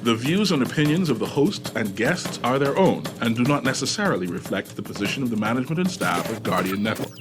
The views and opinions of the hosts and guests are their own and do not necessarily reflect the position of the management and staff of Guardian Network.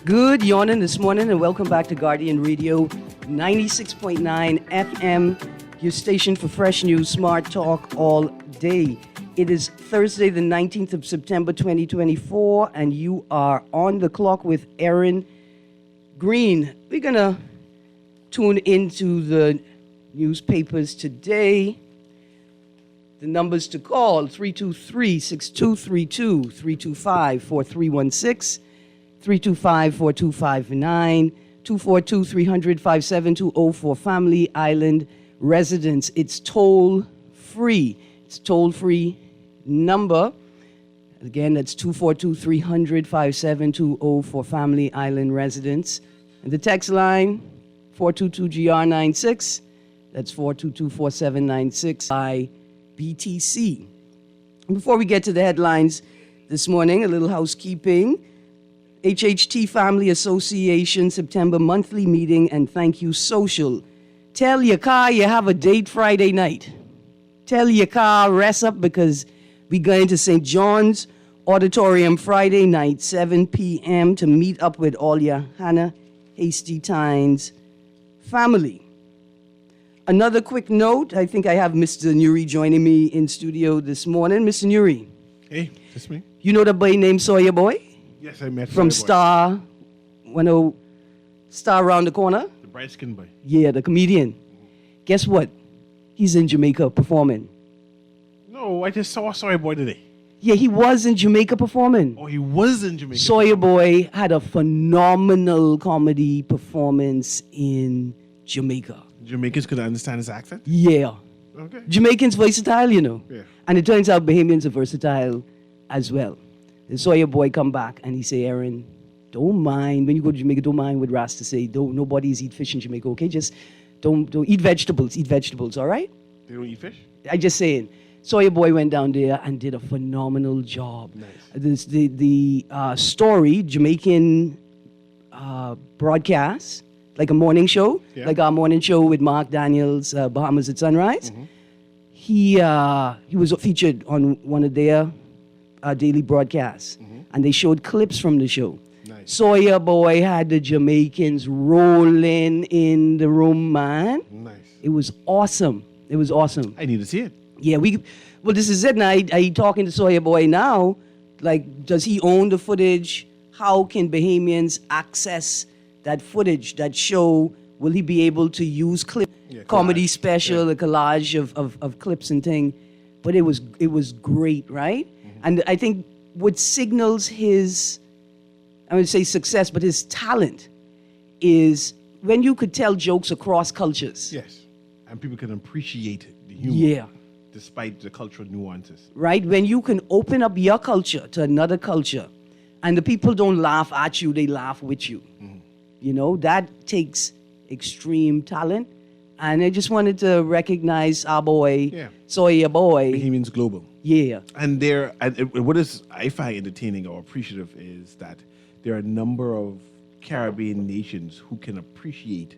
Good yawning this morning and welcome back to Guardian Radio 96.9 FM, your station for fresh news, smart talk all day. It is Thursday the 19th of September 2024 and you are on the clock with Erin, Greene. We're going to tune into the newspapers today. The numbers to call, 323-6232, 325-4316, 325-4259, 242-300-5720 for Family Island residents. It's toll-free. It's toll-free number. Again, that's 242-300-5720 for Family Island residents. And the text line, 422-GR96. That's 422-4796 by BTC. Before we get to the headlines this morning, a little housekeeping. HHT Family Association September monthly meeting and thank you social. Tell your car you have a date Friday night. Tell your car rest up because we're going to St. John's Auditorium Friday night, 7 p.m. to meet up with all your Hannah Hasty Tynes family. Another quick note, I think I have Mr. Nuri joining me in studio this morning. Mr. Nuri. Hey, that's me. You know the boy named Sawyer Boy? Yes, I met From Star. Star around the corner? The bright skin boy. Yeah, the comedian. Guess what? He's in Jamaica performing. No, I just saw Sawyer Boy today. Yeah, he was in Jamaica performing. Oh, he was in Jamaica. Sawyer Boy had a phenomenal comedy performance in Jamaica. Jamaicans could understand his accent? Yeah. Okay. Jamaicans versatile, you know. Yeah. And it turns out Bahamians are versatile as well. And Sawyer Boy come back and he say, Erin, don't mind, when you go to Jamaica, don't mind what Rasta say. Nobody's eat fish in Jamaica, okay? Just don't eat vegetables, all right? They don't eat fish? I just saying. Sawyer Boy went down there and did a phenomenal job. Nice. The story, Jamaican broadcast, like a morning show, like our morning show with Mark Daniels, Bahamas at Sunrise. Mm-hmm. He was featured on one of their daily broadcasts, and they showed clips from the show. Nice. Sawyer Boy had the Jamaicans rolling in the room, man. Nice. It was awesome. It was awesome. I need to see it. Yeah, well, this is it. And I talking to Sawyer Boy now. Like, does he own the footage? How can Bahamians access that footage, that show? Will he be able to use comedy special, a collage of clips and thing? But it was great, right? Mm-hmm. And I think what signals his, I would say success, but his talent is when you could tell jokes across cultures. Yes. And people can appreciate the humor. Yeah. Despite the cultural nuances. Right? When you can open up your culture to another culture and the people don't laugh at you, they laugh with you. Mm-hmm. You know, that takes extreme talent. And I just wanted to recognize our boy, Sawyer Boy. Bahamians Global. Yeah. And what is I find entertaining or appreciative is that there are a number of Caribbean nations who can appreciate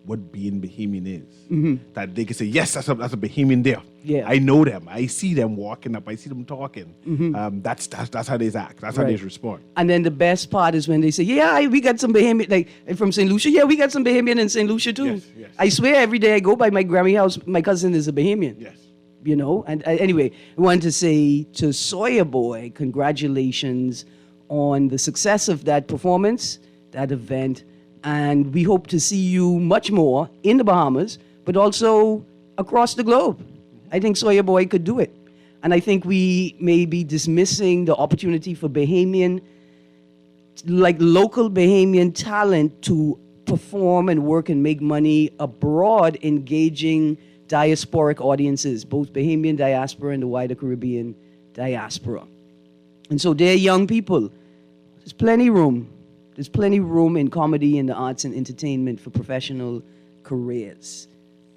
what being Bahamian is. Mm-hmm. That they can say, yes, that's a Bahamian there. Yeah. I know them. I see them walking up. I see them talking. Mm-hmm. That's how they act. That's how they respond. And then the best part is when they say, yeah, we got some Bahamian, like from St. Lucia. Yeah, we got some Bahamian in St. Lucia too. Yes. I swear every day I go by my Grammy house, my cousin is a Bahamian. Yes. You know, and anyway, I wanted to say to Sawyer Boy, congratulations on the success of that performance, that event. And we hope to see you much more in the Bahamas, but also across the globe. I think Sawyer Boy could do it. And I think we may be dismissing the opportunity for Bahamian, like local Bahamian talent to perform and work and make money abroad, engaging diasporic audiences, both Bahamian diaspora and the wider Caribbean diaspora. And so they're young people. There's plenty room. There's plenty room in comedy and the arts and entertainment for professional careers.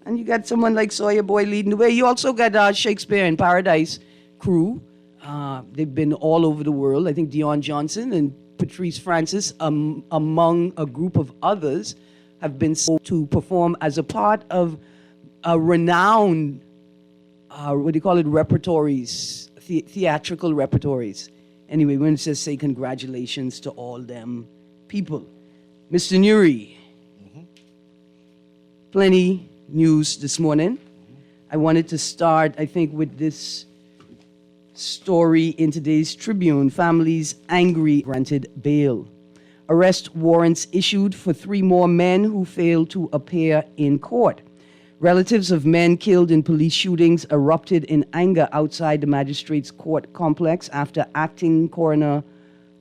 And you got someone like Sawyer Boy leading the way. You also got Shakespeare in Paradise crew. They've been all over the world. I think Dion Johnson and Patrice Francis, among a group of others, have been to perform as a part of a renowned, repertories, theatrical repertories. Anyway, we're going to just say congratulations to all them people. Mr. Nuri, plenty news this morning. I wanted to start, I think, with this story in today's Tribune. Families angry, granted bail. Arrest warrants issued for 3 more men who failed to appear in court. Relatives of men killed in police shootings erupted in anger outside the magistrate's court complex after acting coroner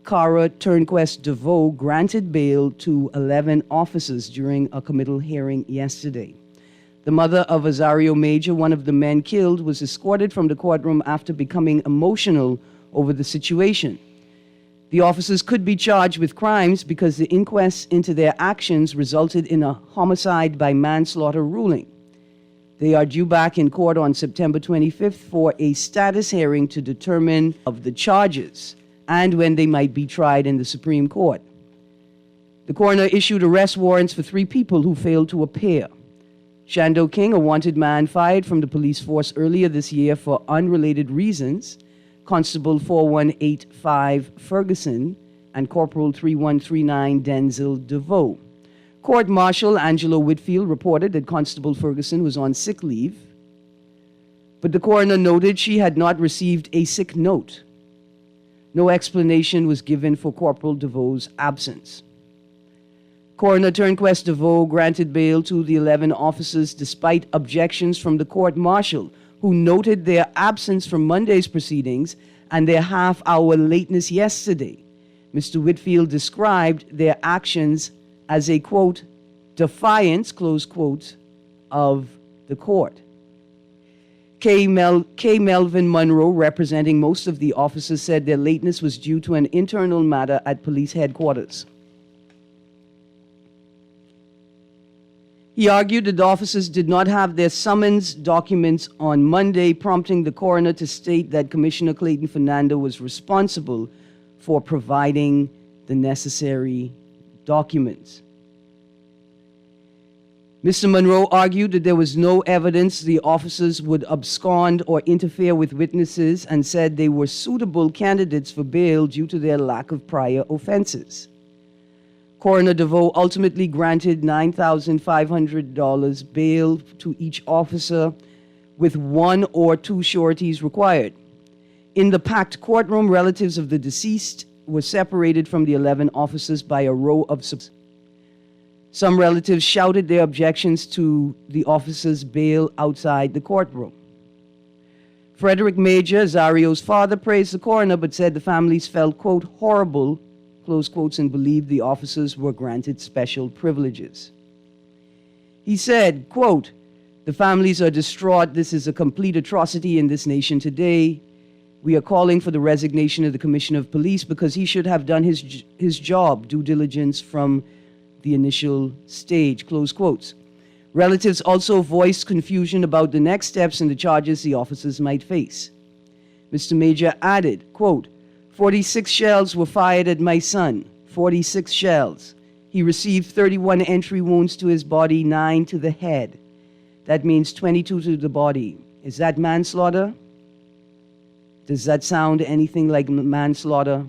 Cara Turnquest DeVoe granted bail to 11 officers during a committal hearing yesterday. The mother of Azario Major, one of the men killed, was escorted from the courtroom after becoming emotional over the situation. The officers could be charged with crimes because the inquest into their actions resulted in a homicide by manslaughter ruling. They are due back in court on September 25th for a status hearing to determine of the charges and when they might be tried in the Supreme Court. The coroner issued arrest warrants for 3 people who failed to appear. Shando King, a wanted man fired from the police force earlier this year for unrelated reasons, Constable 4185 Ferguson, and Corporal 3139 Denzel DeVoe. Court Marshal Angelo Whitfield reported that Constable Ferguson was on sick leave, but the coroner noted she had not received a sick note. No explanation was given for Corporal DeVoe's absence. Coroner Turnquest DeVoe granted bail to the 11 officers despite objections from the court marshal, who noted their absence from Monday's proceedings and their half-hour lateness yesterday. Mr. Whitfield described their actions as a, quote, defiance, close quote, of the court. K. Melvin Monroe, representing most of the officers, said their lateness was due to an internal matter at police headquarters. He argued that the officers did not have their summons documents on Monday, prompting the coroner to state that Commissioner Clayton Fernando was responsible for providing the necessary documents. Mr. Monroe argued that there was no evidence the officers would abscond or interfere with witnesses and said they were suitable candidates for bail due to their lack of prior offenses. Coroner DeVoe ultimately granted $9,500 bail to each officer, with 1 or 2 sureties required. In the packed courtroom, relatives of the deceased were separated from the 11 officers by a row of some relatives shouted their objections to the officers' bail outside the courtroom. Frederick Major, Zario's father, praised the coroner but said the families felt, quote, horrible, close quotes, and believed the officers were granted special privileges. He said, quote, the families are distraught. This is a complete atrocity in this nation today. We are calling for the resignation of the Commissioner of Police because he should have done his job, due diligence from the initial stage, close quotes. Relatives also voiced confusion about the next steps and the charges the officers might face. Mr. Major added, quote, 46 shells were fired at my son, 46 shells. He received 31 entry wounds to his body, 9 to the head. That means 22 to the body. Is that manslaughter? Does that sound anything like manslaughter?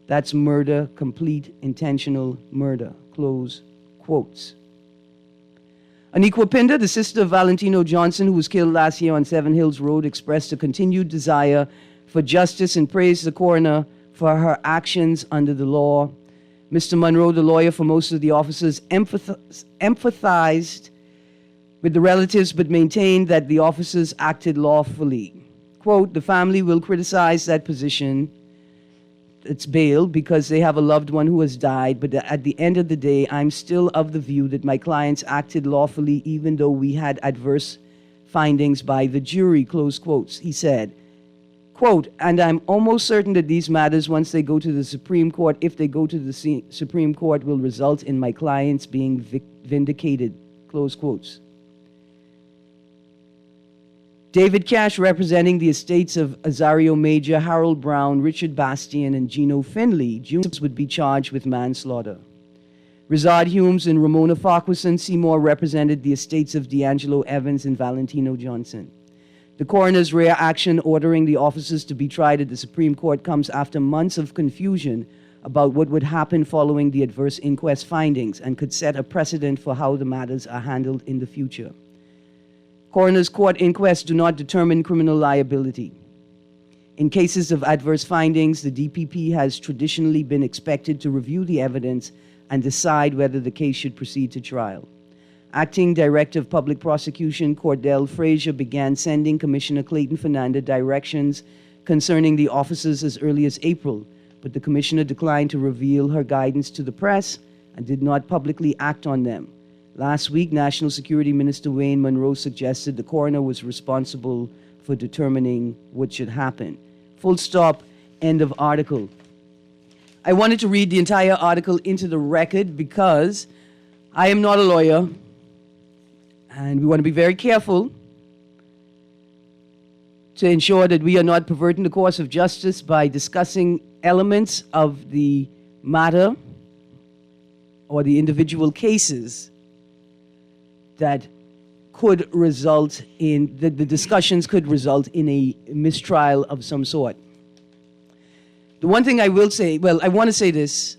That's murder, complete intentional murder, close quotes. Aniqua Pinder, the sister of Valentino Johnson, who was killed last year on Seven Hills Road, expressed a continued desire for justice and praised the coroner for her actions under the law. Mr. Monroe, the lawyer for most of the officers, empathized with the relatives but maintained that the officers acted lawfully. Quote, the family will criticize that position, it's bail, because they have a loved one who has died, but at the end of the day, I'm still of the view that my clients acted lawfully even though we had adverse findings by the jury, close quotes. He said, quote, and I'm almost certain that these matters, once they go to the Supreme Court, if they go to the Supreme Court, will result in my clients being vindicated, close quotes. David Cash, representing the estates of Azario Major, Harold Brown, Richard Bastian, and Gino Finley, Jr. would be charged with manslaughter. Rizard Humes and Ramona Farquharson Seymour represented the estates of D'Angelo Evans and Valentino Johnson. The coroner's rare action ordering the officers to be tried at the Supreme Court comes after months of confusion about what would happen following the adverse inquest findings and could set a precedent for how the matters are handled in the future. Coroner's court inquests do not determine criminal liability. In cases of adverse findings, the DPP has traditionally been expected to review the evidence and decide whether the case should proceed to trial. Acting Director of Public Prosecution Cordell Frazier began sending Commissioner Clayton Fernanda directions concerning the officers as early as April, but the commissioner declined to reveal her guidance to the press and did not publicly act on them. Last week, National Security Minister Wayne Monroe suggested the coroner was responsible for determining what should happen. Full stop, end of article. I wanted to read the entire article into the record because I am not a lawyer, and we want to be very careful to ensure that we are not perverting the course of justice by discussing elements of the matter or the individual cases that could result in, the discussions could result in a mistrial of some sort. The one thing I will say, well, I want to say this.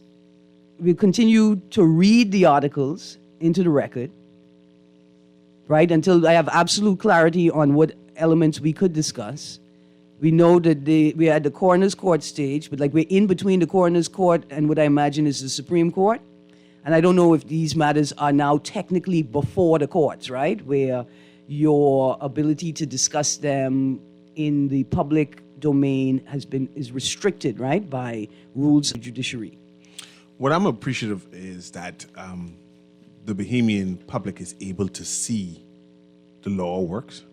We'll continue to read the articles into the record, right, until I have absolute clarity on what elements we could discuss. We know that we're at the coroner's court stage, but like we're in between the coroner's court and what I imagine is the Supreme Court. And I don't know if these matters are now technically before the courts, right, where your ability to discuss them in the public domain is restricted, right, by rules of judiciary. What I'm appreciative is that the Bahamian public is able to see the law works,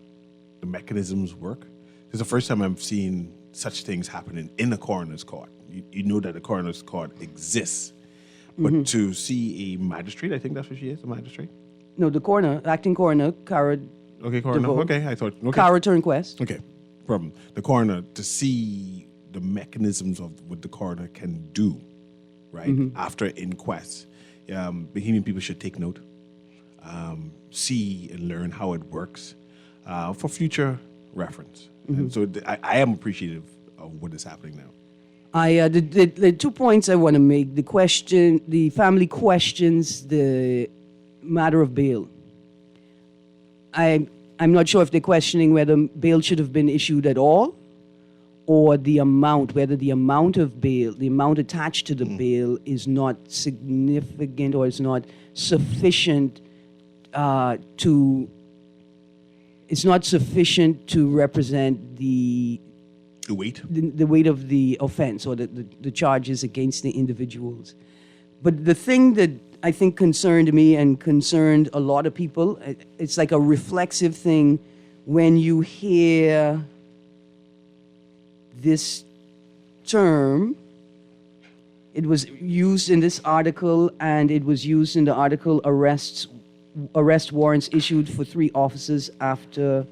the mechanisms work. This is the first time I've seen such things happening in the coroner's court. You know that the coroner's court exists. But to see a magistrate, I think that's what she is, a magistrate? No, the coroner, acting coroner, Cara. Okay, coroner. DeVoe. Okay, I thought. Okay. Cara Turnquest. Okay, from the coroner to see the mechanisms of what the coroner can do, right, after inquest. Bahamian people should take note, see and learn how it works for future reference. And so I am appreciative of what is happening now. The 2 points I want to make. The family questions the matter of bail. I'm not sure if they're questioning whether bail should have been issued at all, or the amount, whether the amount of bail, the amount attached to the bail is not significant or is not sufficient it's not sufficient to represent the weight of the offense or the charges against the individuals. But the thing that I think concerned me and concerned a lot of people, it's like a reflexive thing when you hear this term. It was used in this article, and it was used in the article arrest warrants issued for 3 officers after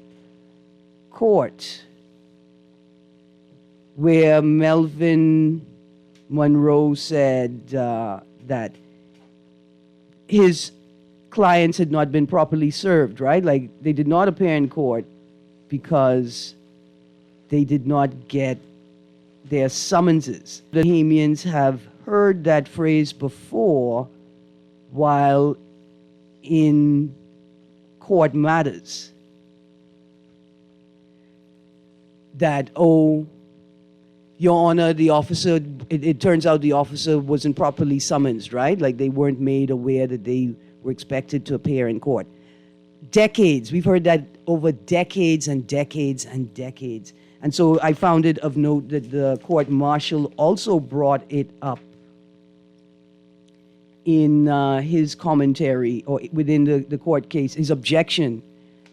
court, where Melvin Monroe said that his clients had not been properly served, right? Like, they did not appear in court because they did not get their summonses. The Bahamians have heard that phrase before while in court matters. That, oh, Your Honor, the officer, it turns out the officer wasn't properly summoned, right? Like, they weren't made aware that they were expected to appear in court. Decades, we've heard that over decades and decades and decades. And so I found it of note that the court marshal also brought it up in his commentary or within the court case, his objection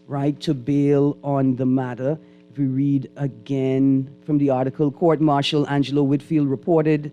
right to bail on the matter. If we read again from the article, Court Marshal Angelo Whitfield reported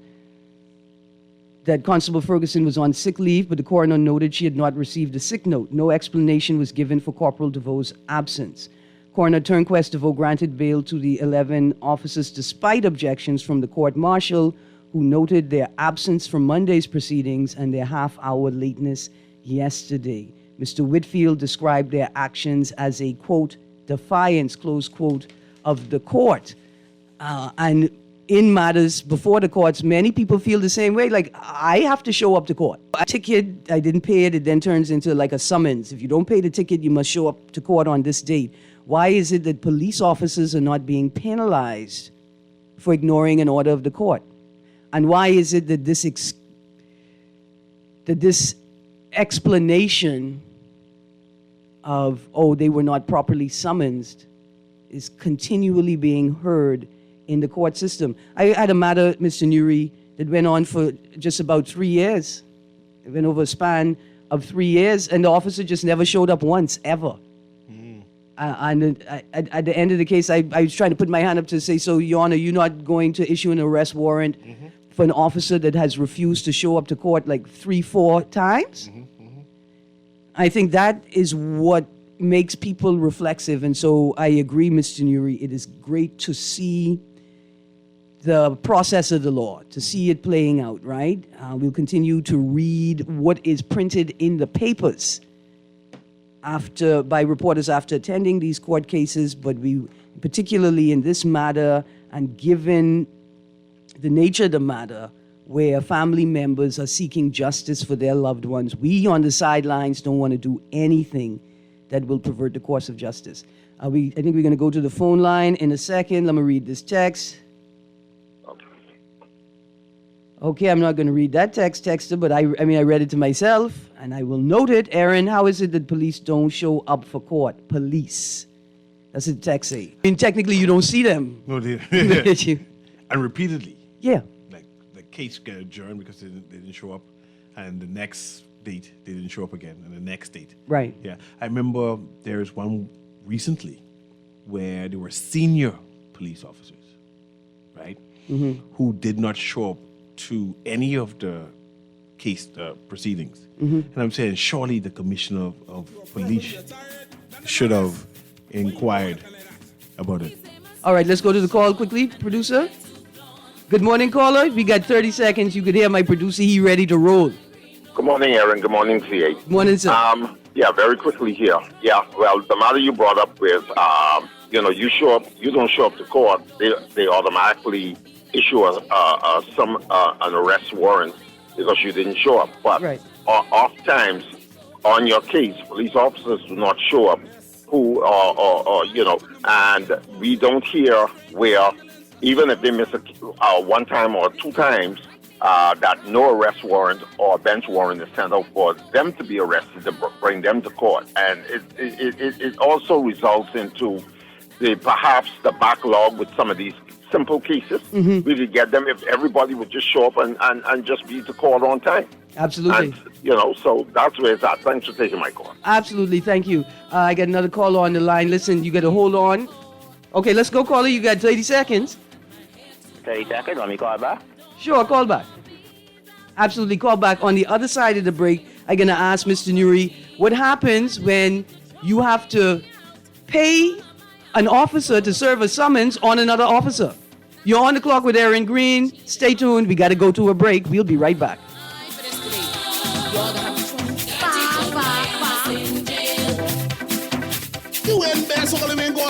that Constable Ferguson was on sick leave, but the coroner noted she had not received a sick note. No explanation was given for Corporal DeVoe's absence. Coroner Turnquest DeVoe granted bail to the 11 officers despite objections from the court marshal, who noted their absence from Monday's proceedings and their half-hour lateness yesterday. Mr. Whitfield described their actions as a, quote, defiance, close quote, of the court. And in matters before the courts, many people feel the same way. Like, I have to show up to court. A ticket, I didn't pay it, it then turns into like a summons. If you don't pay the ticket, you must show up to court on this date. Why is it that police officers are not being penalized for ignoring an order of the court? And why is it that this explanation of, oh, they were not properly summoned is continually being heard in the court system? I had a matter, Mr. Nuri, that went on for just about 3 years. It went over a span of 3 years, and the officer just never showed up once, ever. And at the end of the case, I was trying to put my hand up to say, so, Your Honor, you're not going to issue an arrest warrant for an officer that has refused to show up to court like 3-4 times? I think that is what makes people reflexive. And so I agree, Mr. Nuri, it is great to see the process of the law, to see it playing out, right? We'll continue to read what is printed in the papers by reporters after attending these court cases, but we, particularly in this matter, and given the nature of the matter, where family members are seeking justice for their loved ones, we on the sidelines don't want to do anything that will pervert the course of justice. I think we're going to go to the phone line in a second. Let me read this text. Okay, I'm not going to read that texter, but I read it to myself, and I will note it. Erin, how is it that police don't show up for court? Police. That's what the text say. I mean, technically, you don't see them. No, they and repeatedly. Yeah. Like the case got adjourned because they didn't show up, and the next date they didn't show up again, and the next date. Right. Yeah, I remember there's one recently where there were senior police officers, right, who did not show up to any of the case proceedings. And I'm saying, surely the commissioner of police should have inquired about it. All right, let's go to the call quickly, producer. Good morning, caller. We got 30 seconds. You could hear my producer. He ready to roll. Good morning, Erin. Good morning, CA. Good morning, sir. Yeah, very quickly here. Yeah, well, the matter you brought up with, you don't show up to court, they automatically issue an arrest warrant because you didn't show up. But right. Oftentimes, on your case, police officers do not show up, and we don't hear where, even if they miss one time or two times, that no arrest warrant or bench warrant is sent out for them to be arrested to bring them to court. And it also results into perhaps the backlog with some of these simple cases. We could get them if everybody would just show up and just be to court on time. Absolutely. And, so that's where it's at. Thanks for taking my call. Absolutely. Thank you. I got another caller on the line. Listen, you got to hold on. Okay, let's go, caller. You got 30 seconds. 30 seconds. Let me call back. Sure, call back. Absolutely, call back. On the other side of the break, I'm going to ask Mr. Nuri, what happens when you have to pay an officer to serve a summons on another officer? You're on the clock with Erin Greene. Stay tuned. We got to go to a break. We'll be right back.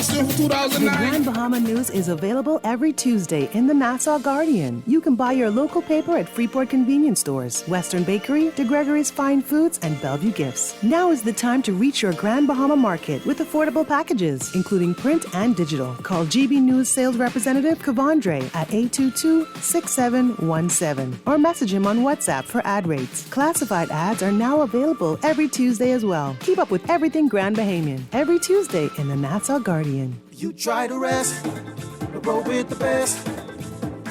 The Grand Bahama News is available every Tuesday in the Nassau Guardian. You can buy your local paper at Freeport convenience stores, Western Bakery, DeGregory's Fine Foods, and Bellevue Gifts. Now is the time to reach your Grand Bahama market with affordable packages, including print and digital. Call GB News sales representative Kavandre at 822-6717 or message him on WhatsApp for ad rates. Classified ads are now available every Tuesday as well. Keep up with everything Grand Bahamian every Tuesday in the Nassau Guardian. You try to rest, but roll with the best.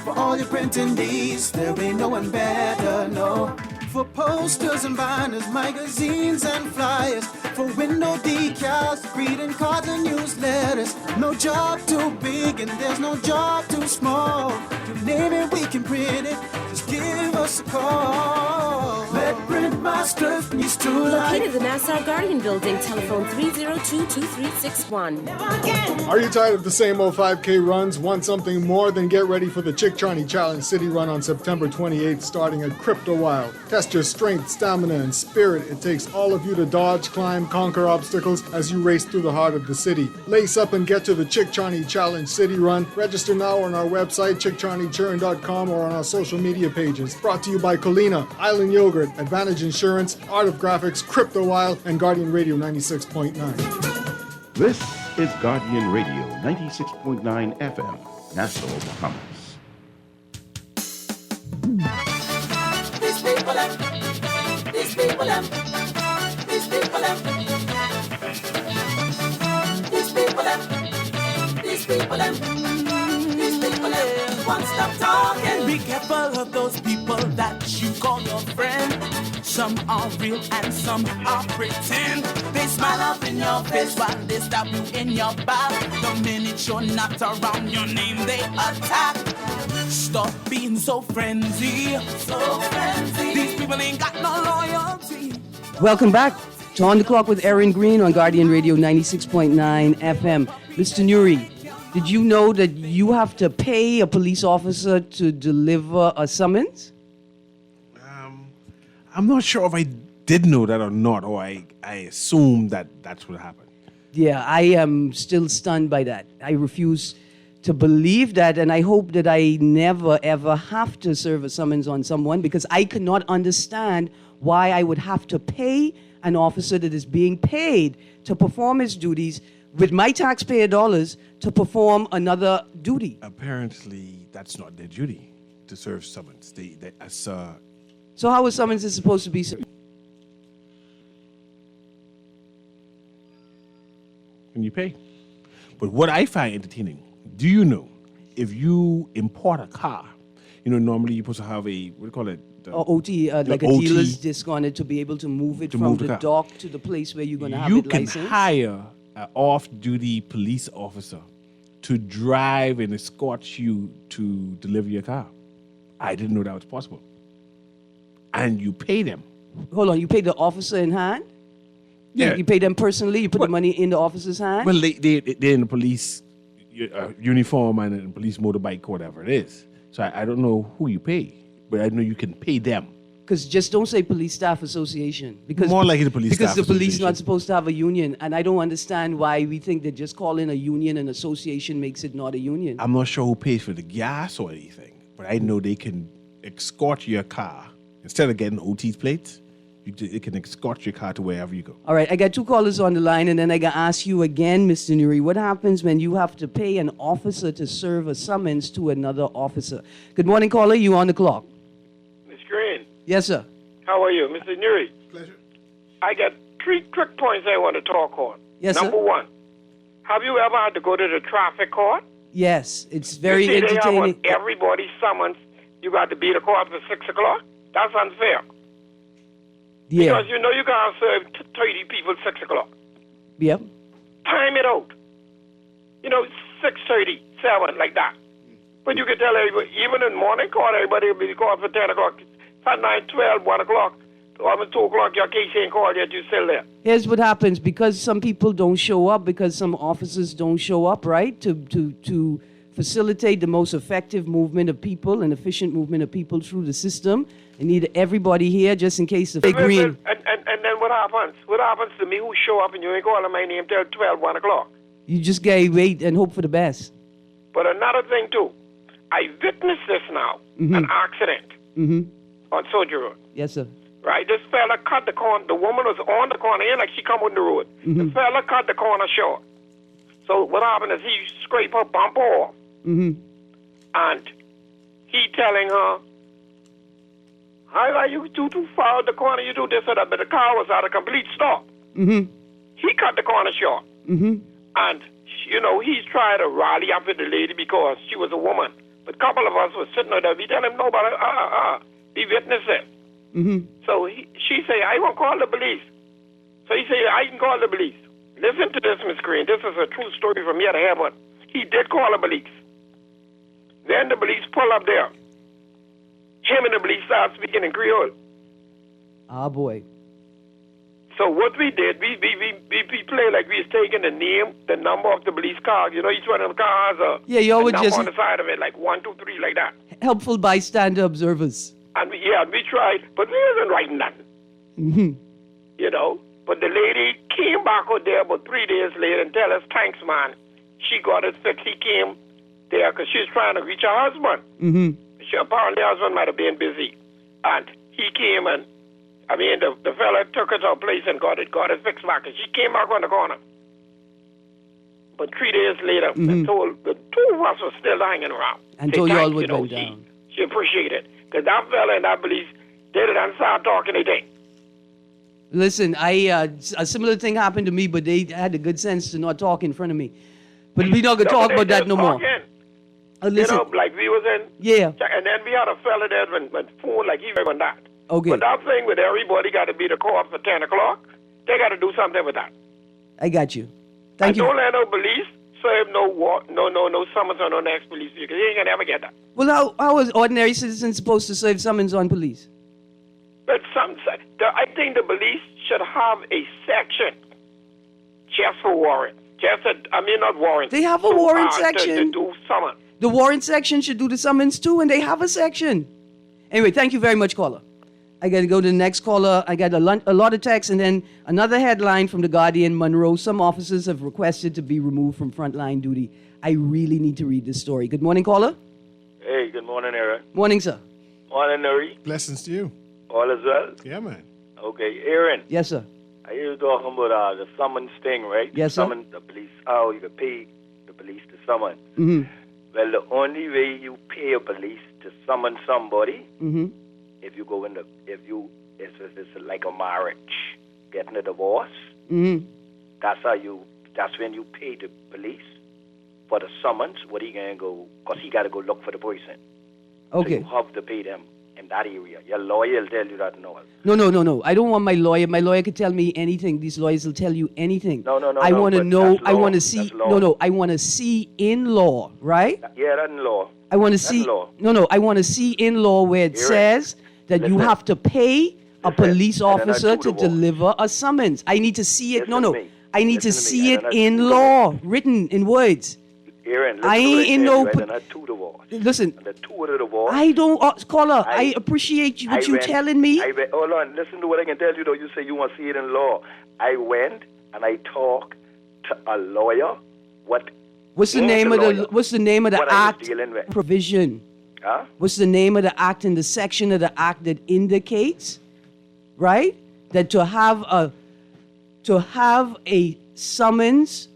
For all your printing needs, there ain't no one better, no. For posters and banners, magazines and flyers, for window decals, greeting cards and newsletters. No job too big and there's no job too small. You name it, we can print it. Just give us a call. Let Printmasters needs to Located at the Nassau Guardian Building, telephone 302-2361. Are you tired of the same old 5K runs? Want something more? Then get ready for the Chick Charney Challenge City Run on September 28th, starting at Crypto Wild. Test your strength, stamina, and spirit. It takes all of you to dodge, climb, conquer obstacles as you race through the heart of the city. Lace up and get to the Chick Charney Challenge City Run. Register now on our website, chickcharneychurn.com, or on our social media pages. Brought to you by Colina, Island Yogurt, Advantage Insurance, Art of Graphics, Crypto Wild, and Guardian Radio 96.9. This is Guardian Radio 96.9 FM, Nassau, Bahamas. These people have, these people have, these people have, these people have, these people have, these people have. One stop talking. Be careful of those people that you call your friend. Some are real and some are pretend. They smile up in your face while they stab you in your back. The minute you're not around your name, they attack. Stop being so frenzy. These people ain't got no loyalty. Welcome back to On the Clock with Erin Greene on Guardian Radio 96.9 FM. Mr. Nuri, did you know that you have to pay a police officer to deliver a summons? I'm not sure if I did know that or not, or I assume that that's what happened. Yeah, I am still stunned by that. I refuse to believe that, and I hope that I never, ever have to serve a summons on someone, because I cannot understand why I would have to pay an officer that is being paid to perform his duties with my taxpayer dollars to perform another duty. Apparently, that's not their duty to serve summons. So how is summons supposed to be served? When you pay. But what I find entertaining, do you know, if you import a car, normally you're supposed to have a, what do you call it? OT, like a OT, dealer's disc on it to be able to move it from the dock to the place where you're going to have it licensed. You can hire an off-duty police officer to drive and escort you to deliver your car. I didn't know that was possible. And you pay them. Hold on, you pay the officer in hand? Yeah. You pay them personally? You put the money in the officer's hand? Well, they're in the police uniform and in police motorbike, whatever it is. So I don't know who you pay, but I know you can pay them. Because just don't say police staff association. Because more like the police staff Because the police association. not supposed to have a union. And I don't understand why we think that just calling a union an association makes it not a union. I'm not sure who pays for the gas or anything, but I know they can escort your car. Instead of getting OT's plates, it can escort your car to wherever you go. All right, I got two callers on the line, and then I got to ask you again, Mr. Nuri, what happens when you have to pay an officer to serve a summons to another officer? Good morning, caller. You on the clock? Ms. Greene. Yes, sir. How are you? Mr. Nuri. Pleasure. I got 3 quick points I want to talk on. Yes, Number sir. 1, have you ever had to go to the traffic court? Yes, it's very you see, entertaining. They have on everybody's summons, you got to be at the court for 6 o'clock? That's unfair. Yeah. Because you can't serve 30 people at 6 o'clock. Yep. Time it out. 6:30, 7, like that. But you can tell everybody, even in morning court, everybody will be called for 10 o'clock. At 9, 12, 1 o'clock, almost 2 o'clock, your case ain't called yet, you're still there. Here's what happens. Because some people don't show up, because some officers don't show up, right, to facilitate the most effective movement of people and efficient movement of people through the system. I need everybody here just in case the Greene. And then what happens? What happens to me who show up and you ain't calling my name till 12, 1 o'clock? You just gotta wait and hope for the best. But another thing, too. I witnessed this now, an accident on Soldier Road. Yes, sir. Right? This fella cut the corner. The woman was on the corner, like she come on the road. The fella cut the corner short. So what happened is he scraped her bumper off. And he telling her, "How you too far out the corner, you do this or that," but the car was at a complete stop. He cut the corner short. And, he's trying to rally up with the lady because she was a woman. But a couple of us were sitting there. We tell him, "No, but we witnessed it." So she say, I won't call the police. So he say, I can call the police. Listen to this, Miss Greene. This is a true story from here to heaven. He did call the police. Then the police pull up there. Him and the police start speaking in Creole. Ah, boy. So what we did, we play like we was taking the name, the number of the police car. You know, each one of the cars you a always number just on the side of it, like 1, 2, 3, like that. helpful bystander observers. And we tried, but we wasn't writing nothing. You know, but the lady came back out there about 3 days later and tell us, thanks, man. She got it fixed. He came there because she was trying to reach her husband. Apparently her husband might have been busy. And he came and, the fella took her to her place and got it fixed back. And she came back on the corner. But 3 days later, the two of us were still hanging around. And told you all would go down. She appreciated it. Because that fella and that police did it and started talking today. Listen, a similar thing happened to me, but they had the good sense to not talk in front of me. But we're not going to talk about that no more. Listen. You know, like we was in. Yeah. And then we had a fella there when phone like he went that. Okay. But that thing with everybody got to be the cops at 10 o'clock, they got to do something with that. I got you. Thank you. Don't let no police serve no summons on no next police because you ain't going to ever get that. Well, how is ordinary citizens supposed to serve summons on police? But I think the police should have a section just for warrant. Not warrant. They have a warrant section. To do summons. The warrant section should do the summons too, and they have a section. Anyway, thank you very much, caller. I got to go to the next caller. I got a lot of texts, and then another headline from The Guardian, Monroe. Some officers have requested to be removed from frontline duty. I really need to read this story. Good morning, caller. Hey, good morning, Erin. Morning, sir. Morning, Nuri. Blessings to you. All is well? Yeah, man. Okay, Erin. Yes, sir. I hear you talking about the summons thing, right? Yes, sir. Summon the police. Oh, you can pay the police to summon. Well, the only way you pay a police to summon somebody, if you go in it's like a marriage, getting a divorce. That's when you pay the police for the summons. What he gonna go? Cause he got to go look for the person. Okay. So you have to pay them in that area. Your lawyer will tell you that no. No. I don't want my lawyer. My lawyer could tell me anything. These lawyers will tell you anything. No. I want to know. I want to see. No. I want to see in law, right? Yeah, that's in law. I want to see. No. I want to see in law where it says that you have to pay a police officer to deliver a summons. I need to see it. I need to see it in law, written in words. Erin, I ain't in no. Listen. I don't, caller. I appreciate what you telling me. Hold on. Listen to what I can tell you. Though you say you want to see it in law. I went and I talked to a lawyer. What's the name of the act provision? Huh? What's the name of the act and the section of the act that indicates, right, that to have a summons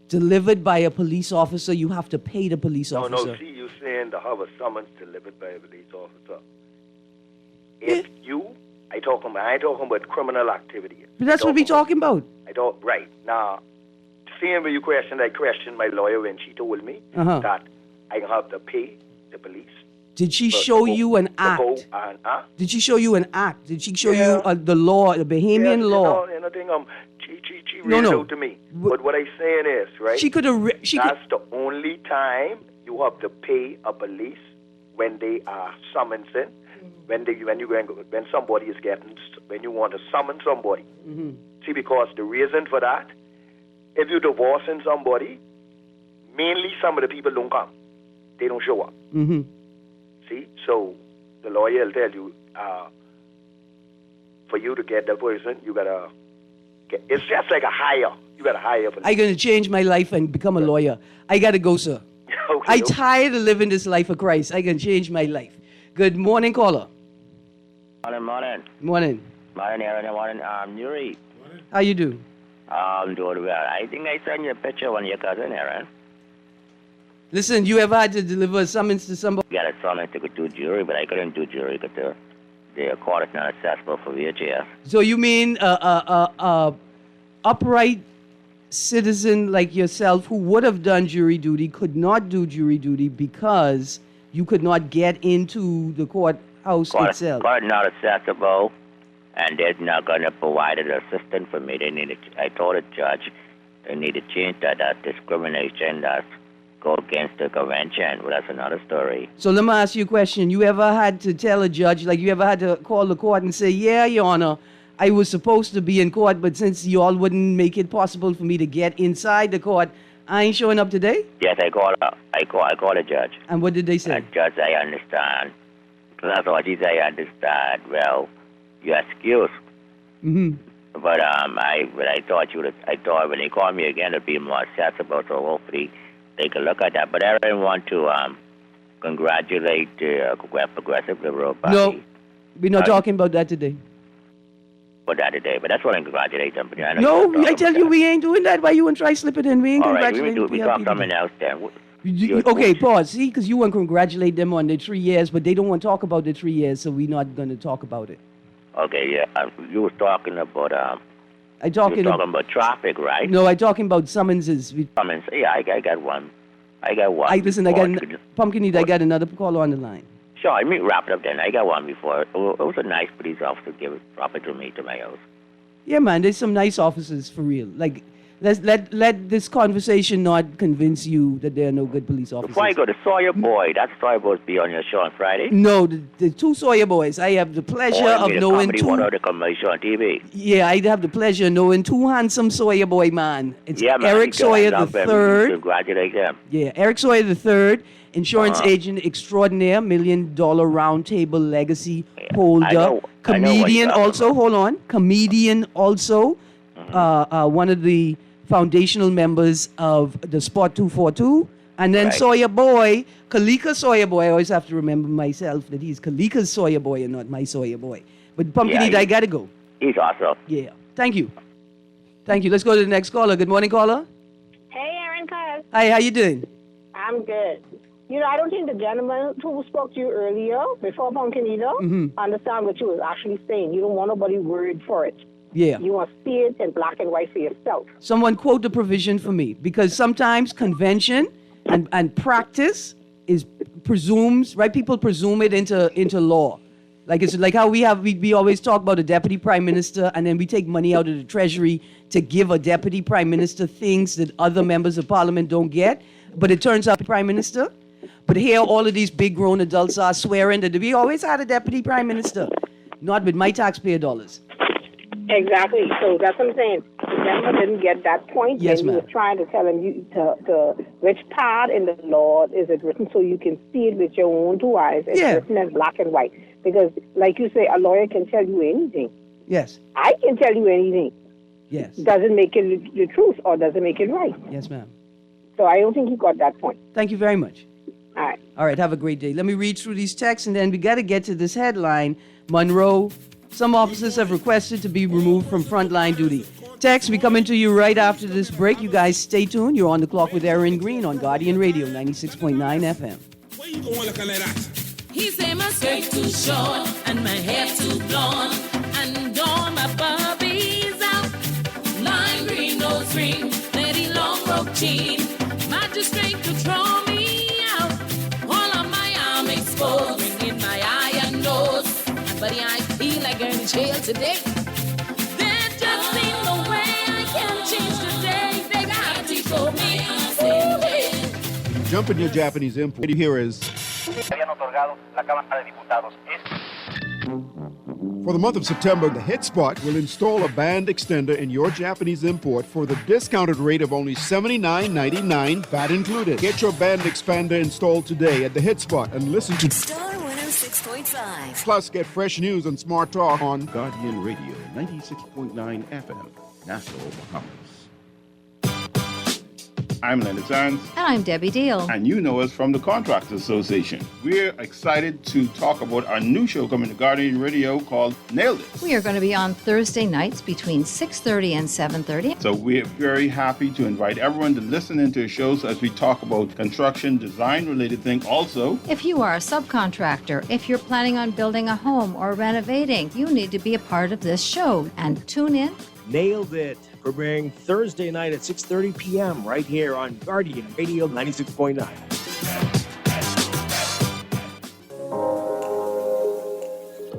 delivered by a police officer, you have to pay the police officer. No, see, you saying to have a summons delivered by a police officer. If I ain't talking about criminal activity. But that's what we're talking about. Right. Now, seeing where you questioned, I questioned my lawyer when she told me that I have to pay the police. Did she show you an act? Did she show you an act? Did she show you the law, the Bahamian law? She read it out to me. But what I'm saying is, right? That's the only time you have to pay a police when they are summoning. When somebody is when you want to summon somebody. See, because the reason for that, if you're divorcing somebody, mainly some of the people don't come. They don't show up. See, so the lawyer will tell you, for you to get the person, you gotta get. It's just like a hire. You gotta hire. I'm gonna change my life and become a lawyer. I gotta go, sir. I'm tired of living this life of Christ. I can change my life. Good morning, caller. Morning. Morning, Erin. Morning, Nuri. How you do? I'm doing well. I think I sent you a picture of one of your cousin, Erin. Listen, you ever had to deliver a summons to somebody? I got a summons to go to jury, but I couldn't do jury because the court is not accessible for VHF. So you mean upright citizen like yourself who would have done jury duty could not do jury duty because you could not get into the court house itself. Court not accessible, and they're not going to provide an assistant for me. I told the judge they need to change that discrimination that go against the convention. Well, that's another story. So let me ask you a question. You ever had to tell a judge, like you ever had to call the court and say, yeah, Your Honor, I was supposed to be in court, but since you all wouldn't make it possible for me to get inside the court, I ain't showing up today? Yes, I called the judge. And what did they say? Judge, I understand. That's what he said, I understand. Well, you're excused. Mm-hmm. But I thought when they call me again, it'd be more accessible, so hopefully they can look at that. But I didn't want to congratulate the Progressive Liberal Party. No, we're not talking about that today. But that's what I congratulate them. No, I tell you, we ain't doing that. Why you want to try slip it in? We ain't congratulating we talk something else then. Okay, pause. See, because you want to congratulate them on their 3 years, but they don't want to talk about the 3 years, so we're not going to talk about it. Okay, yeah. You was talking about talking about traffic, right? No, I talking about summonses. Summons. Yeah, I got one. I got Pumpkin, I got another caller on the line. Sure, let me wrap it up then. I got one before. It was a nice police officer drop it to me to my house. Yeah, man, there's some nice officers for real. Like, let this conversation not convince you that there are no good police officers. Before I go, the Sawyer Boy, that Sawyer Boy will be on your show on Friday? No, the two Sawyer Boys. I have the pleasure of knowing two. One of the commercial on TV. Yeah, I have the pleasure of knowing two handsome Sawyer Boy, man. It's Eric Sawyer the third. Congratulate them. Yeah, Eric Sawyer the third. Insurance agent extraordinaire, $1 Million Round Table legacy holder, comedian also. Hold on, comedian also. One of the foundational members of the Sport 242, and then Sawyer Boy, Kalika Sawyer Boy. I always have to remember myself that he's Kalika's Sawyer Boy and not my Sawyer Boy. But Pumpkin, I gotta go. He's awesome. Yeah, thank you. Let's go to the next caller. Good morning, caller. Hey, Erin, cuz. Hi, how you doing? I'm good. You know, I don't think the gentleman who spoke to you earlier, before Pumpkinito, understand what you was actually saying. You don't want nobody worried for it. Yeah. You want to see it in black and white for yourself. Someone quote the provision for me, because sometimes convention and practice presumes, right? People presume it into law. Like it's like how we always talk about a deputy prime minister, and then we take money out of the treasury to give a deputy prime minister things that other members of parliament don't get. But it turns out the prime minister. But here, all of these big grown adults are swearing that we always had a deputy prime minister, not with my taxpayer dollars. Exactly. So that's what I'm saying. The gentleman didn't get that point. Yes, ma'am. He was trying to tell him which part in the law is it written so you can see it with your own two eyes. It's written in black and white. Because, like you say, a lawyer can tell you anything. Yes. I can tell you anything. Yes. Does it make it the truth or does it make it right? Yes, ma'am. So I don't think he got that point. Thank you very much. All right. All right, have a great day. Let me read through these texts, and then we got to get to this headline. Monroe, some officers have requested to be removed from frontline duty. Text, we coming to you right after this break. You guys stay tuned. You're on the clock with Erin Greene on Guardian Radio, 96.9 FM. Where you going looking like that? He say my skirt too short and my hair too blonde and all my Barbies out. Lime green nose ring, lady long rope jean. Magistrate control me out. All of my arm exposed, in my eye and nose. But I feel like I'm in jail today. There just ain't no way I can change today. They got to show me. Jump in your Japanese import. Here is. For the month of September, the Hit Spot will install a band extender in your Japanese import for the discounted rate of only $79.99, VAT included. Get your band expander installed today at the Hit Spot and listen to Star 106.5. Plus, get fresh news and smart talk on Guardian Radio, 96.9 FM, Nassau, Bahamas. I'm Leonard Sands. And I'm Debbie Deal. And you know us from the Contractors Association. We're excited to talk about our new show coming to Guardian Radio called Nailed It. We are going to be on Thursday nights between 6:30 and 7:30. So we're very happy to invite everyone to listen into the shows as we talk about construction, design-related things. Also, if you are a subcontractor, if you're planning on building a home or renovating, you need to be a part of this show. And tune in. Nailed It. Premiering Thursday night at 6:30 p.m. right here on Guardian Radio 96.9.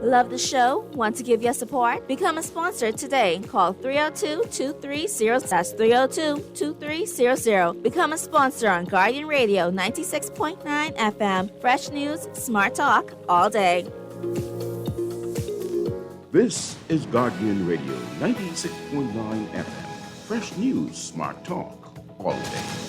Love the show? Want to give your support? Become a sponsor today. Call 302-2300. That's 302-2300. Become a sponsor on Guardian Radio 96.9 FM. Fresh news, smart talk, all day. This is Guardian Radio 96.9 FM. Fresh news, smart talk, all day.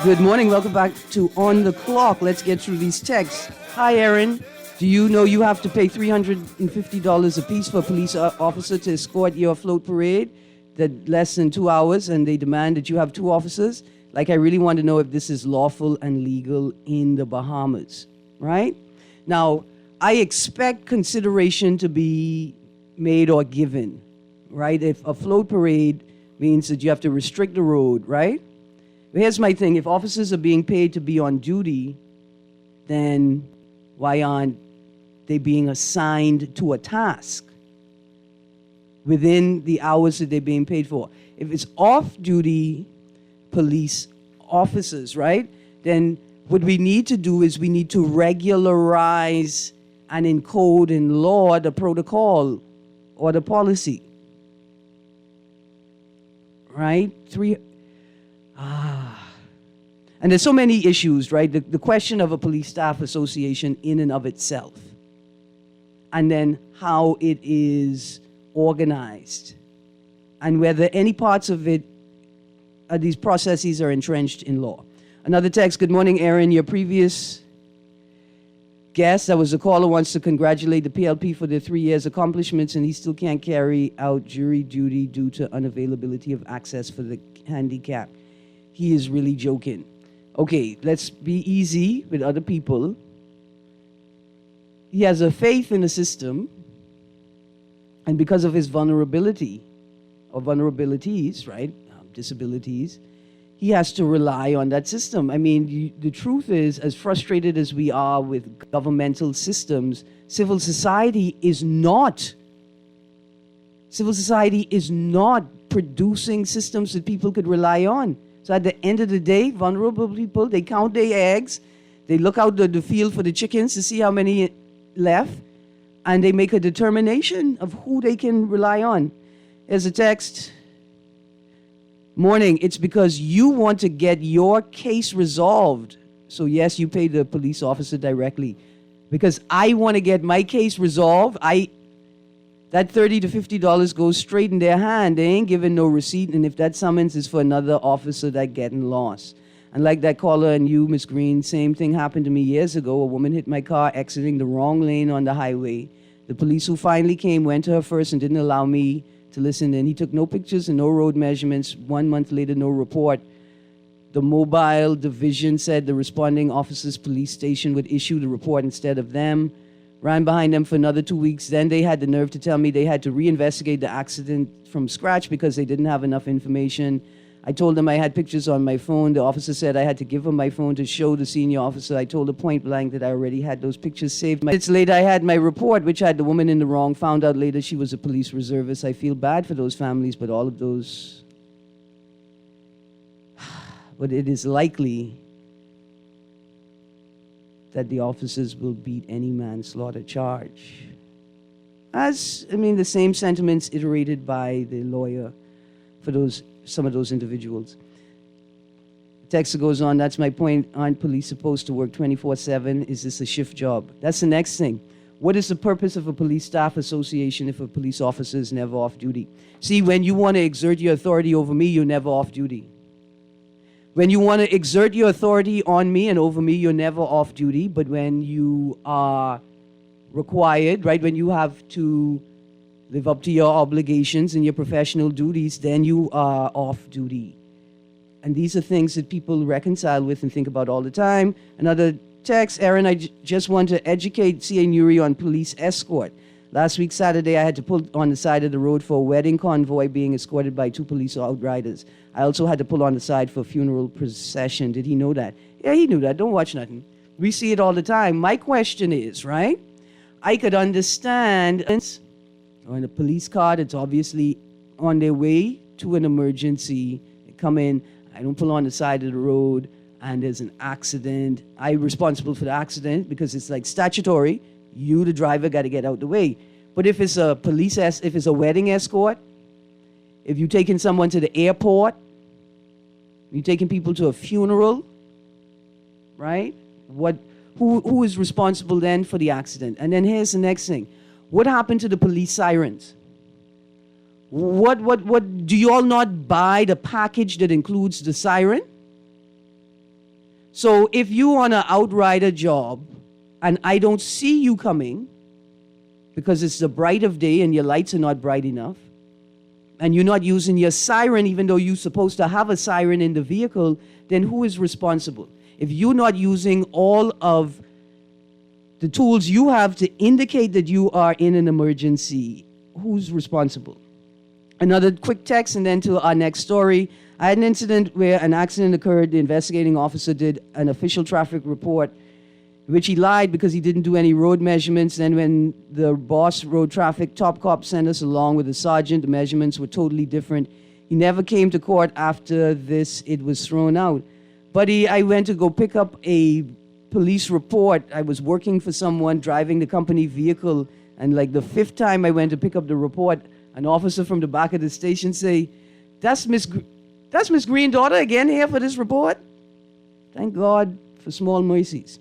Good morning. Welcome back to On the Clock. Let's get through these texts. Hi, Erin. Do you know you have to pay $350 a piece for a police officer to escort your float parade? That less than 2 hours, and they demand that you have 2 officers? Like, I really want to know if this is lawful and legal in the Bahamas, right? Now, I expect consideration to be made or given, right? If a float parade means that you have to restrict the road, right? But here's my thing. If officers are being paid to be on duty, then why aren't they being assigned to a task within the hours that they're being paid for? If it's off-duty police officers, right, then what we need to do is we need to regularize and encode in law the protocol or the policy, right? And there's so many issues, right? The question of a police staff association in and of itself, and then how it is organized, and whether any parts of it, these processes are entrenched in law. Another text, good morning, Erin. Your previous guest, that was a caller, wants to congratulate the PLP for their 3 years accomplishments, and he still can't carry out jury duty due to unavailability of access for the handicapped. He is really joking. Okay, let's be easy with other people. He has a faith in the system, and because of his vulnerability, or vulnerabilities, right, disabilities, he has to rely on that system. I mean, the truth is, as frustrated as we are with governmental systems, civil society is not producing systems that people could rely on. So at the end of the day, vulnerable people, they count their eggs, they look out the field for the chickens to see how many left, and they make a determination of who they can rely on. There's a text. Morning, it's because you want to get your case resolved. So yes, you pay the police officer directly. Because I want to get my case resolved, that $30 to $50 goes straight in their hand. They ain't giving no receipt, and if that summons is for another officer that getting lost. And like that caller and you, Miss Greene, same thing happened to me years ago. A woman hit my car exiting the wrong lane on the highway. The police who finally came went to her first and didn't allow me to listen in. He took no pictures and no road measurements. 1 month later, no report. The mobile division said the responding officer's police station would issue the report instead of them. Ran behind them for another 2 weeks. Then they had the nerve to tell me they had to reinvestigate the accident from scratch because they didn't have enough information. I told them I had pictures on my phone. The officer said I had to give him my phone to show the senior officer. I told her point blank that I already had those pictures saved. Minutes later, I had my report, which had the woman in the wrong. Found out later she was a police reservist. I feel bad for those families, but all of those... But it is likely that the officers will beat any manslaughter charge. The same sentiments iterated by the lawyer for some of those individuals. The text goes on, that's my point. Aren't police supposed to work 24/7? Is this a shift job? That's the next thing. What is the purpose of a police staff association if a police officer is never off duty? See, when you want to exert your authority over me, you're never off duty. When you want to exert your authority on me and over me, you're never off duty. But when you are required, right, when you have to live up to your obligations and your professional duties, then you are off duty. And these are things that people reconcile with and think about all the time. Another text, Erin, I just want to educate C.A. Nuri on police escort. Last week, Saturday, I had to pull on the side of the road for a wedding convoy being escorted by 2 police outriders. I also had to pull on the side for a funeral procession. Did he know that? Yeah, he knew that. Don't watch nothing. We see it all the time. My question is, right? I could understand on a police car that's obviously on their way to an emergency. They come in, I don't pull on the side of the road, and there's an accident. I'm responsible for the accident because it's like statutory. You, the driver, got to get out the way. But if it's a if it's a wedding escort, if you're taking someone to the airport, you're taking people to a funeral, right? Who is responsible then for the accident? And then here's the next thing. What happened to the police sirens? What do you all not buy the package that includes the siren? So if you on an outrider job and I don't see you coming because it's the bright of day and your lights are not bright enough, and you're not using your siren even though you're supposed to have a siren in the vehicle, then who is responsible? If you're not using all of the tools you have to indicate that you are in an emergency, who's responsible? Another quick text and then to our next story. I had an incident where an accident occurred. The investigating officer did an official traffic report, which he lied because he didn't do any road measurements. Then when the boss road traffic top cop sent us along with the sergeant, the measurements were totally different. He never came to court after this. It was thrown out. Buddy, I went to go pick up a police report. I was working for someone driving the company vehicle, and like the 5th time I went to pick up the report, an officer from the back of the station say, that's Miss Greene's daughter again here for this report? Thank God for small mercies.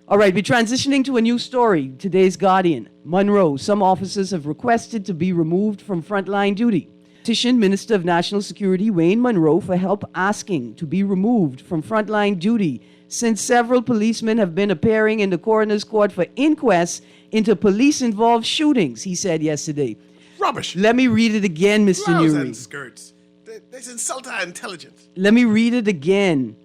All right, we're transitioning to a new story. Today's Guardian. Monroe. Some officers have requested to be removed from frontline duty. Petitioned Minister of National Security Wayne Monroe for help asking to be removed from frontline duty since several policemen have been appearing in the coroner's court for inquests into police-involved shootings, he said yesterday. Rubbish. Let me read it again, Mr. Blouse Newry. and skirts. This insult our intelligence. Let me read it again.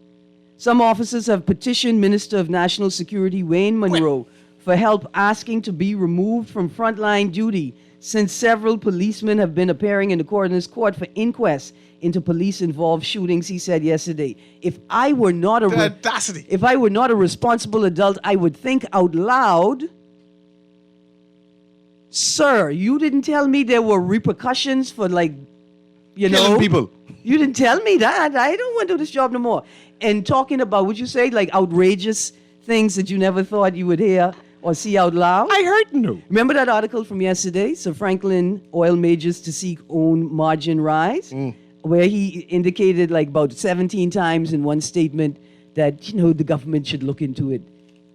Some officers have petitioned Minister of National Security Wayne Monroe for help asking to be removed from frontline duty since several policemen have been appearing in the coroner's court for inquests into police-involved shootings, he said yesterday. If I were not a audacity. If I were not a responsible adult, I would think out loud. Sir, you didn't tell me there were repercussions for Killing people. You didn't tell me that. I don't want to do this job no more. And talking about, would you say, like outrageous things that you never thought you would hear or see out loud? I heard no. Remember that article from yesterday? Sir Franklin oil majors to seek own margin rise, where he indicated like about 17 times in one statement that, the government should look into it.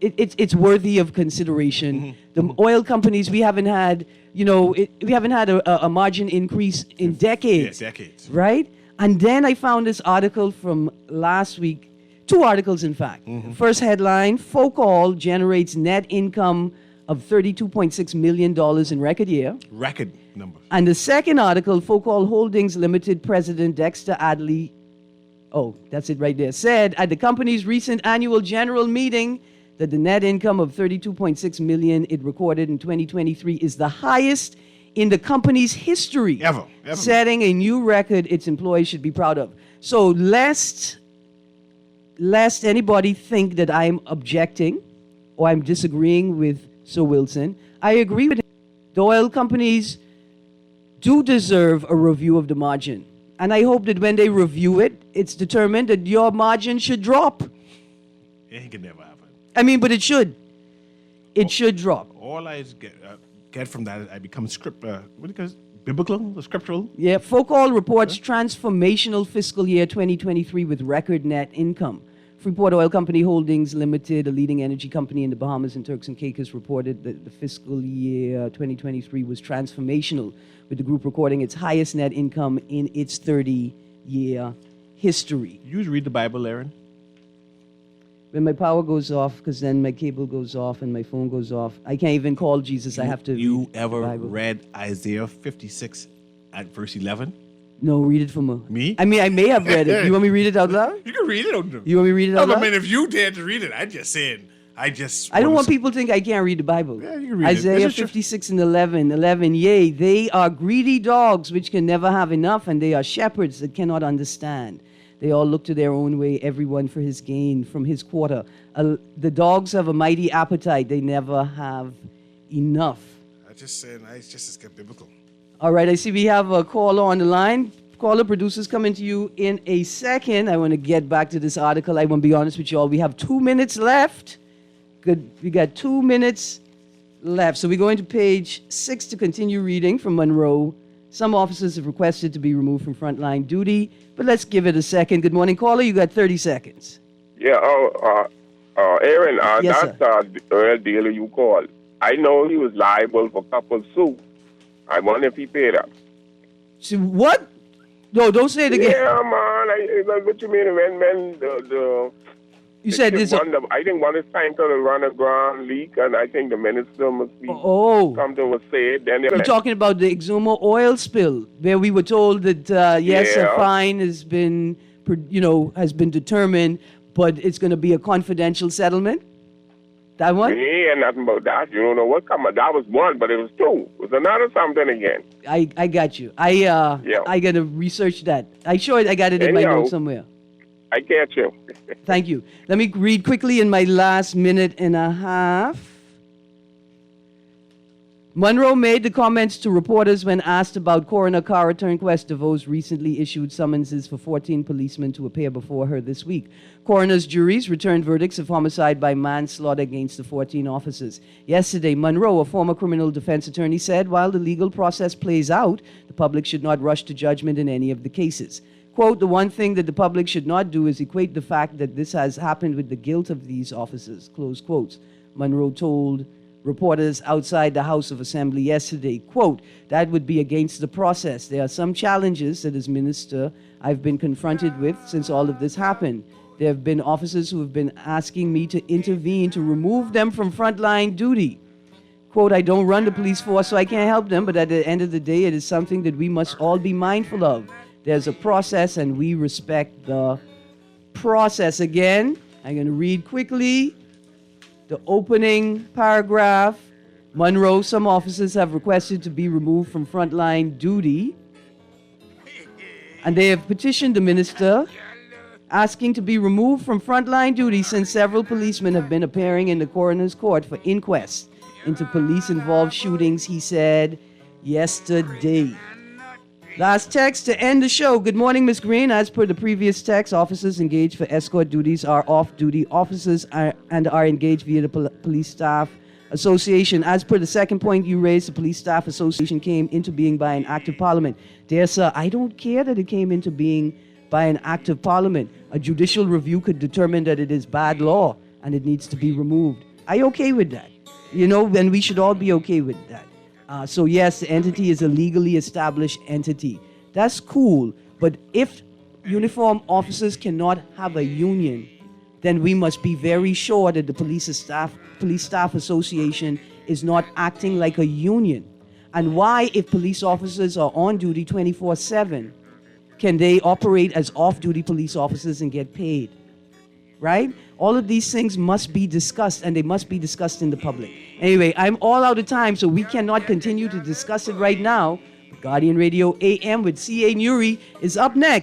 It's worthy of consideration. The oil companies, we haven't had, we haven't had a margin increase in decades. Yeah, decades. Right? And then I found this article from last week, 2 articles in fact. First headline, Focol generates net income of $32.6 million in record year. Record number. And the second article, Focol Holdings Limited President Dexter Adley, that's it right there, said at the company's recent annual general meeting that the net income of $32.6 million it recorded in 2023 is the highest in the company's history, ever. Setting a new record its employees should be proud of. So lest anybody think that I'm objecting or I'm disagreeing with Sir Wilson, I agree with him. The oil companies do deserve a review of the margin. And I hope that when they review it, it's determined that your margin should drop. It can never happen. I mean, but it should. It should drop. All I get from that, I become biblical, scriptural. Yeah, Focol reports transformational fiscal year 2023 with record net income. Freeport Oil Company Holdings Limited, a leading energy company in the Bahamas and Turks and Caicos, reported that the fiscal year 2023 was transformational, with the group recording its highest net income in its 30-year history. You read the Bible, Erin? When my power goes off, because then my cable goes off and my phone goes off, I can't even call Jesus. I have to. You ever read Isaiah 56 at verse 11? No, read it for me. Me? I mean, I may have read it. You want me to read it out loud? You can read it out loud. You want me to read it out loud? I mean, if you dared to read it, I'm just saying. I don't want people to think I can't read the Bible. Yeah, you can read Isaiah it. 56 and 11. Yea, they are greedy dogs which can never have enough, and they are shepherds that cannot understand. They all look to their own way, everyone for his gain from his quarter. The dogs have a mighty appetite. They never have enough. I just said, it's just as get biblical. All right, I see we have a caller on the line. Caller, producers coming to you in a second. I want to get back to this article. I want to be honest with you all. We have 2 minutes left. Good. We got 2 minutes left. So we're going to page 6 to continue reading from Monroe. Some officers have requested to be removed from frontline duty, but let's give it a second. Good morning, caller. You got 30 seconds. Yeah, Erin, Yes, that's Earl dealer you called. I know he was liable for couple suit. I wonder if he paid up. So what? No, don't say it again. Yeah, man. What you mean when the you said this? I think one is trying to run a ground leak, and I think the minister must be something was said. Then you're talking about the Exuma oil spill, where we were told that a fine has been, determined, but it's going to be a confidential settlement. That one? Yeah, nothing about that. You don't know what come. That was one, but it was two. It was another something again. I got you. I got to research that. I got it in my notes somewhere. I get you. Thank you. Let me read quickly in my last minute and a half. Monroe made the comments to reporters when asked about Coroner Cara Turnquest DeVos recently issued summonses for 14 policemen to appear before her this week. Coroner's juries returned verdicts of homicide by manslaughter against the 14 officers. Yesterday, Monroe, a former criminal defense attorney, said while the legal process plays out, the public should not rush to judgment in any of the cases. Quote, the one thing that the public should not do is equate the fact that this has happened with the guilt of these officers, close quotes. Monroe told reporters outside the House of Assembly yesterday, quote, that would be against the process. There are some challenges that as minister I've been confronted with since all of this happened. There have been officers who have been asking me to intervene to remove them from frontline duty. Quote, I don't run the police force, so I can't help them, but at the end of the day, it is something that we must all be mindful of. There's a process, and we respect the process. Again, I'm going to read quickly the opening paragraph. Monroe, some officers have requested to be removed from frontline duty, and they have petitioned the minister asking to be removed from frontline duty since several policemen have been appearing in the coroner's court for inquests into police-involved shootings, he said yesterday. Last text to end the show. Good morning, Ms. Greene. As per the previous text, officers engaged for escort duties are off-duty officers and are engaged via the Police Staff Association. As per the second point you raised, the Police Staff Association came into being by an act of Parliament. Dear sir, I don't care that it came into being by an act of Parliament. A judicial review could determine that it is bad law and it needs to be removed. Are you okay with that? And we should all be okay with that. So yes, the entity is a legally established entity. That's cool. But if uniformed officers cannot have a union, then we must be very sure that the Police Staff Association is not acting like a union. And why, if police officers are on duty 24/7, can they operate as off-duty police officers and get paid? Right? All of these things must be discussed, and they must be discussed in the public. Anyway, I'm all out of time, so we cannot continue to discuss it right now. Guardian Radio AM with C.A. Nuri is up next.